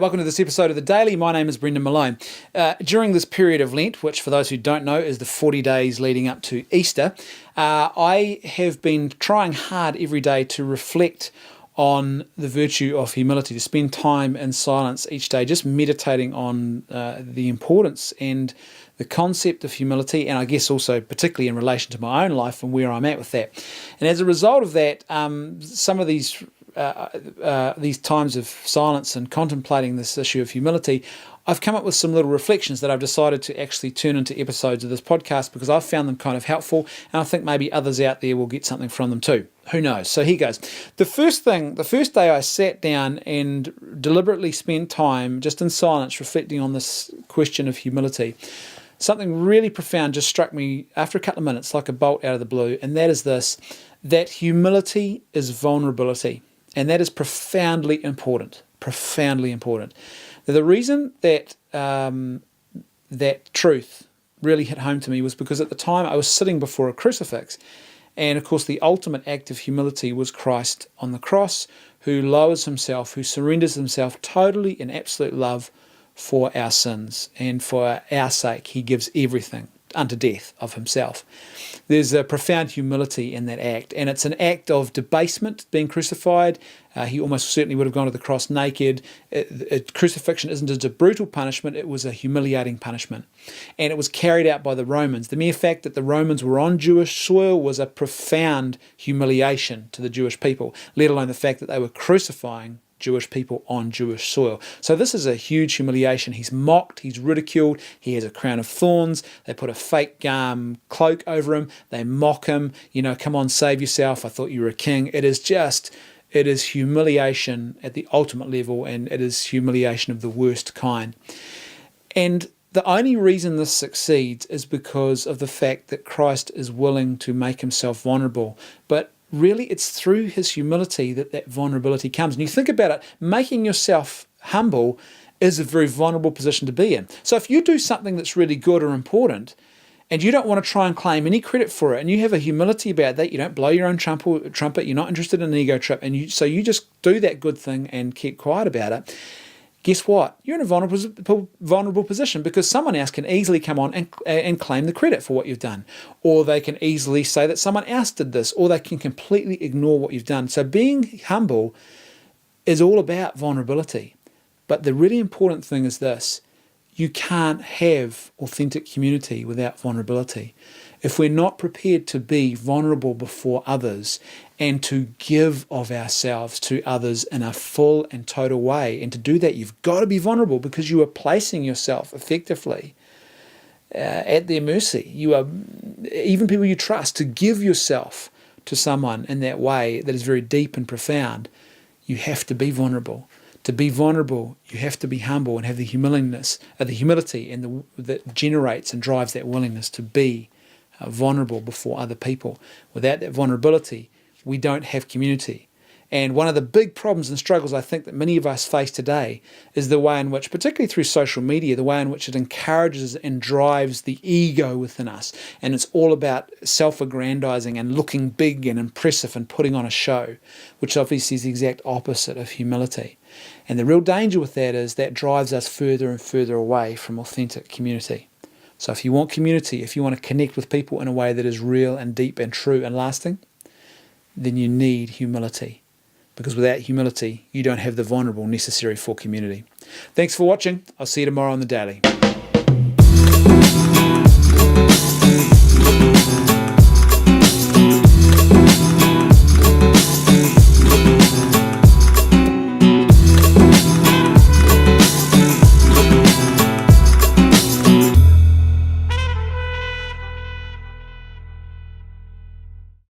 welcome to this episode of The Daily. My name is Brendan Malone. During this period of Lent, which for those who don't know is the 40 days leading up to Easter, I have been trying hard every day to reflect on the virtue of humility, to spend time in silence each day, just meditating on the importance and the concept of humility, and I guess also particularly in relation to my own life and where I'm at with that. And as a result of that, some of these times of silence and contemplating this issue of humility, I've come up with some little reflections that I've decided to actually turn into episodes of this podcast because I've found them kind of helpful, and I think maybe others out there will get something from them too. Who knows? So here goes. The first day I sat down and deliberately spent time just in silence reflecting on this question of humility. Something really profound just struck me after a couple of minutes like a bolt out of the blue, and that is this, that humility is vulnerability. And that is profoundly important, profoundly important. Now, the reason that that truth really hit home to me was because at the time I was sitting before a crucifix. And of course, the ultimate act of humility was Christ on the cross, who lowers himself, who surrenders himself totally in absolute love for our sins. And for our sake, he gives everything unto death of himself. There's a profound humility in that act, and it's an act of debasement, being crucified. He almost certainly would have gone to the cross naked. Crucifixion isn't just a brutal punishment, it was a humiliating punishment. And it was carried out by the Romans. The mere fact that the Romans were on Jewish soil was a profound humiliation to the Jewish people, let alone the fact that they were crucifying Jewish people on Jewish soil. So this is a huge humiliation. He's mocked, he's ridiculed, he has a crown of thorns, they put a fake cloak over him, they mock him, come on, save yourself, I thought you were a king. It is humiliation at the ultimate level, and it is humiliation of the worst kind. And the only reason this succeeds is because of the fact that Christ is willing to make himself vulnerable. But really, it's through his humility that vulnerability comes. And you think about it, making yourself humble is a very vulnerable position to be in. So if you do something that's really good or important, and you don't want to try and claim any credit for it, and you have a humility about that, you don't blow your own trumpet, you're not interested in an ego trip, and so you just do that good thing and keep quiet about it, guess what? You're in a vulnerable position, because someone else can easily come on and claim the credit for what you've done. Or they can easily say that someone else did this, or they can completely ignore what you've done. So being humble is all about vulnerability. But the really important thing is this: you can't have authentic community without vulnerability. If we're not prepared to be vulnerable before others and to give of ourselves to others in a full and total way, and to do that, you've got to be vulnerable, because you are placing yourself effectively at their mercy. You are, even people you trust, to give yourself to someone in that way that is very deep and profound, you have to be vulnerable. To be vulnerable, you have to be humble and have the humility and that generates and drives that willingness to be vulnerable before other people. Without that vulnerability, we don't have community. And one of the big problems and struggles I think that many of us face today is the way in which, particularly through social media, the way in which it encourages and drives the ego within us. And it's all about self-aggrandizing and looking big and impressive and putting on a show, which obviously is the exact opposite of humility. And the real danger with that is that drives us further and further away from authentic community. So if you want community, if you want to connect with people in a way that is real and deep and true and lasting, then you need humility. Because without humility, you don't have the vulnerable necessary for community. Thanks for watching. I'll see you tomorrow on The Daily.